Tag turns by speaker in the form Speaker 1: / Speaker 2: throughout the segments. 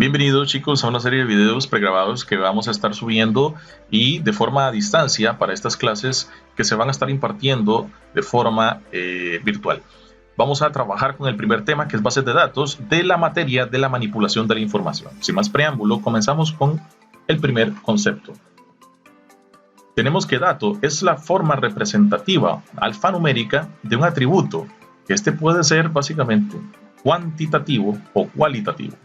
Speaker 1: Bienvenidos chicos a una serie de videos pregrabados que vamos a estar subiendo y de forma a distancia para estas clases que se van a estar impartiendo de forma virtual. Vamos a trabajar con el primer tema, que es bases de datos de la materia de la manipulación de la información. Sin más preámbulo, comenzamos con el primer concepto. Tenemos que dato es la forma representativa alfanumérica de un atributo. Este puede ser básicamente cuantitativo o cualitativo.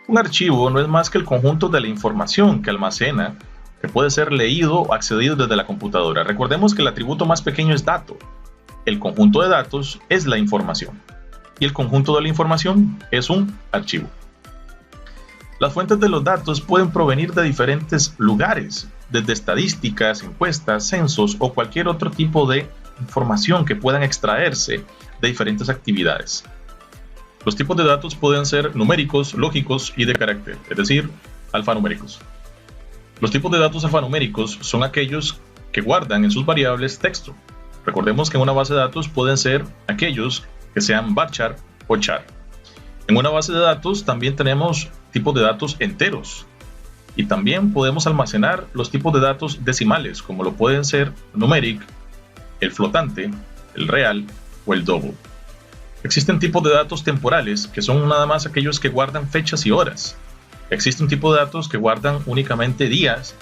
Speaker 1: Un archivo no es más que el conjunto de la información que almacena, que puede ser leído o accedido desde la computadora. Recordemos que el atributo más pequeño es dato. El conjunto de datos es la información. Y el conjunto de la información es un archivo. Las fuentes de los datos pueden provenir de diferentes lugares, desde estadísticas, encuestas, censos o cualquier otro tipo de información que puedan extraerse de diferentes actividades. Los tipos de datos pueden ser numéricos, lógicos y de carácter, es decir, alfanuméricos. Los tipos de datos alfanuméricos son aquellos que guardan en sus variables texto. Recordemos que en una base de datos pueden ser aquellos que sean varchar o char. En una base de datos también tenemos tipos de datos enteros. Y también podemos almacenar los tipos de datos decimales, como lo pueden ser numeric, el flotante, el real o el double. Existen tipos de datos temporales, que son nada más aquellos que guardan fechas y horas. Existe un tipo de datos que guardan únicamente días.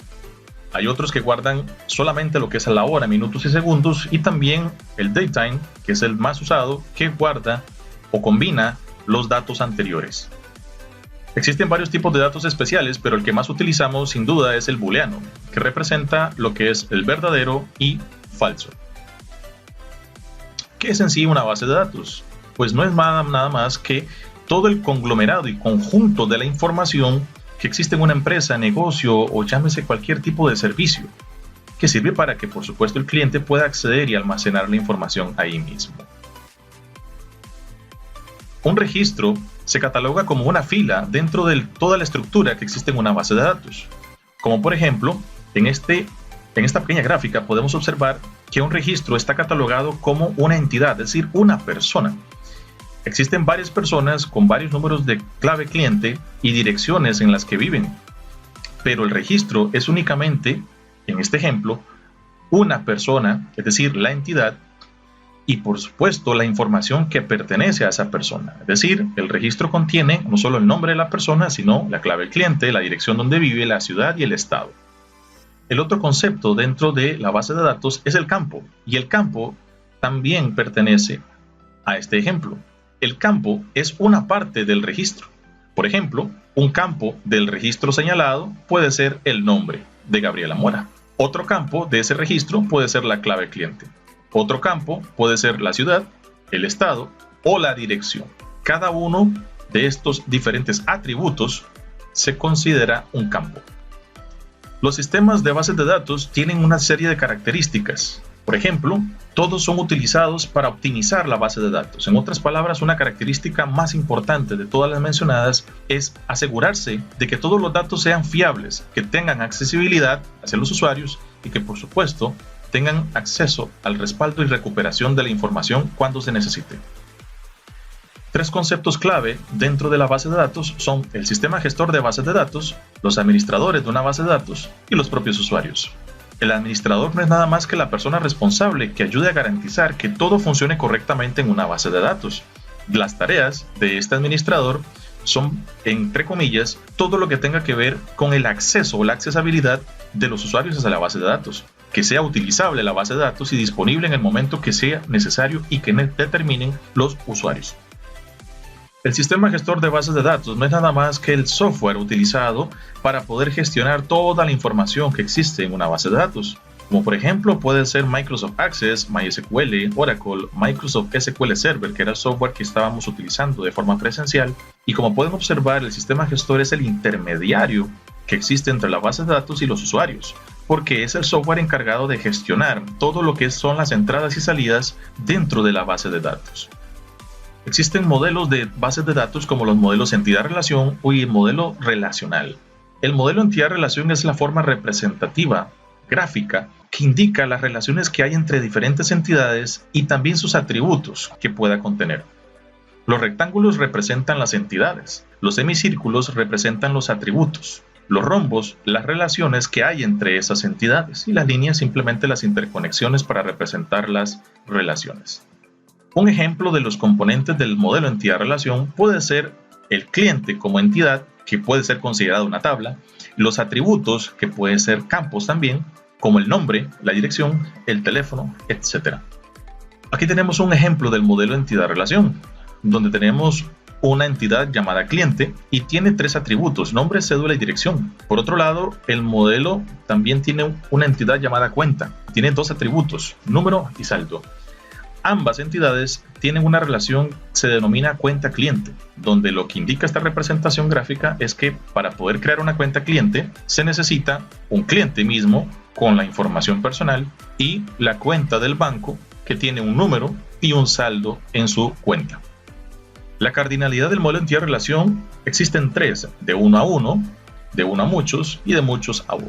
Speaker 1: Hay otros que guardan solamente lo que es la hora, minutos y segundos. Y también el datetime, que es el más usado, que guarda o combina los datos anteriores. Existen varios tipos de datos especiales, pero el que más utilizamos sin duda es el booleano, que representa lo que es el verdadero y falso. ¿Qué es en sí una base de datos? Pues no es nada más que todo el conglomerado y conjunto de la información que existe en una empresa, negocio o llámese cualquier tipo de servicio, que sirve para que por supuesto el cliente pueda acceder y almacenar la información ahí mismo. Un registro se cataloga como una fila dentro de toda la estructura que existe en una base de datos. Como por ejemplo, en esta pequeña gráfica podemos observar que un registro está catalogado como una entidad, es decir, una persona. Existen varias personas con varios números de clave cliente y direcciones en las que viven, pero el registro es únicamente, en este ejemplo, una persona, es decir, la entidad, y por supuesto la información que pertenece a esa persona. Es decir, el registro contiene no solo el nombre de la persona, sino la clave cliente, la dirección donde vive, la ciudad y el estado. El otro concepto dentro de la base de datos es el campo, y el campo también pertenece a este ejemplo. El campo es una parte del registro. Por ejemplo, un campo del registro señalado puede ser el nombre de Gabriela Mora. Otro campo de ese registro puede ser la clave cliente. Otro campo puede ser la ciudad, el estado o la dirección. Cada uno de estos diferentes atributos se considera un campo. Los sistemas de bases de datos tienen una serie de características. Por ejemplo, todos son utilizados para optimizar la base de datos. En otras palabras, una característica más importante de todas las mencionadas es asegurarse de que todos los datos sean fiables, que tengan accesibilidad hacia los usuarios y que, por supuesto, tengan acceso al respaldo y recuperación de la información cuando se necesite. Tres conceptos clave dentro de la base de datos son el sistema gestor de bases de datos, los administradores de una base de datos y los propios usuarios. El administrador no es nada más que la persona responsable que ayude a garantizar que todo funcione correctamente en una base de datos. Las tareas de este administrador son, entre comillas, todo lo que tenga que ver con el acceso o la accesibilidad de los usuarios hacia la base de datos, que sea utilizable la base de datos y disponible en el momento que sea necesario y que determinen los usuarios. El sistema gestor de bases de datos no es nada más que el software utilizado para poder gestionar toda la información que existe en una base de datos, como por ejemplo puede ser Microsoft Access, MySQL, Oracle, Microsoft SQL Server, que era el software que estábamos utilizando de forma presencial, y como pueden observar, el sistema gestor es el intermediario que existe entre la base de datos y los usuarios, porque es el software encargado de gestionar todo lo que son las entradas y salidas dentro de la base de datos. Existen modelos de bases de datos como los modelos entidad-relación y el modelo relacional. El modelo entidad-relación es la forma representativa, gráfica, que indica las relaciones que hay entre diferentes entidades y también sus atributos que pueda contener. Los rectángulos representan las entidades, los semicírculos representan los atributos, los rombos las relaciones que hay entre esas entidades y las líneas simplemente las interconexiones para representar las relaciones. Un ejemplo de los componentes del modelo entidad-relación puede ser el cliente como entidad, que puede ser considerado una tabla, los atributos, que pueden ser campos también, como el nombre, la dirección, el teléfono, etc. Aquí tenemos un ejemplo del modelo entidad-relación, donde tenemos una entidad llamada cliente y tiene 3 atributos, nombre, cédula y dirección. Por otro lado, el modelo también tiene una entidad llamada cuenta, tiene 2 atributos, número y saldo. Ambas entidades tienen una relación que se denomina cuenta cliente, donde lo que indica esta representación gráfica es que para poder crear una cuenta cliente se necesita un cliente mismo con la información personal y la cuenta del banco que tiene un número y un saldo en su cuenta. La cardinalidad del modelo entidad-relación existen 3, de 1 a 1, de 1 a muchos y de muchos a 1.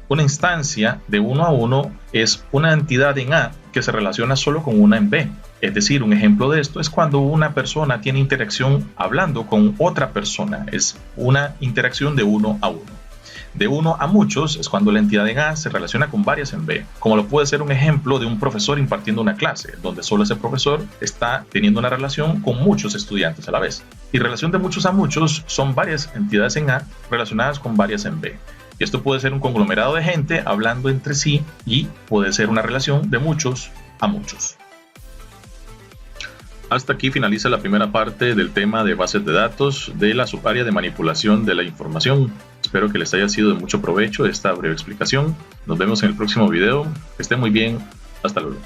Speaker 1: Una instancia de 1 a 1 es una entidad en A que se relaciona solo con una en B. Es decir, un ejemplo de esto es cuando una persona tiene interacción hablando con otra persona. Es una interacción de 1 a 1. De 1 a muchos es cuando la entidad en A se relaciona con varias en B, como lo puede ser un ejemplo de un profesor impartiendo una clase, donde solo ese profesor está teniendo una relación con muchos estudiantes a la vez. Y relación de muchos a muchos son varias entidades en A relacionadas con varias en B. Y esto puede ser un conglomerado de gente hablando entre sí y puede ser una relación de muchos a muchos. Hasta aquí finaliza la primera parte del tema de bases de datos de la subárea de manipulación de la información. Espero que les haya sido de mucho provecho esta breve explicación. Nos vemos en el próximo video. Que estén muy bien. Hasta luego.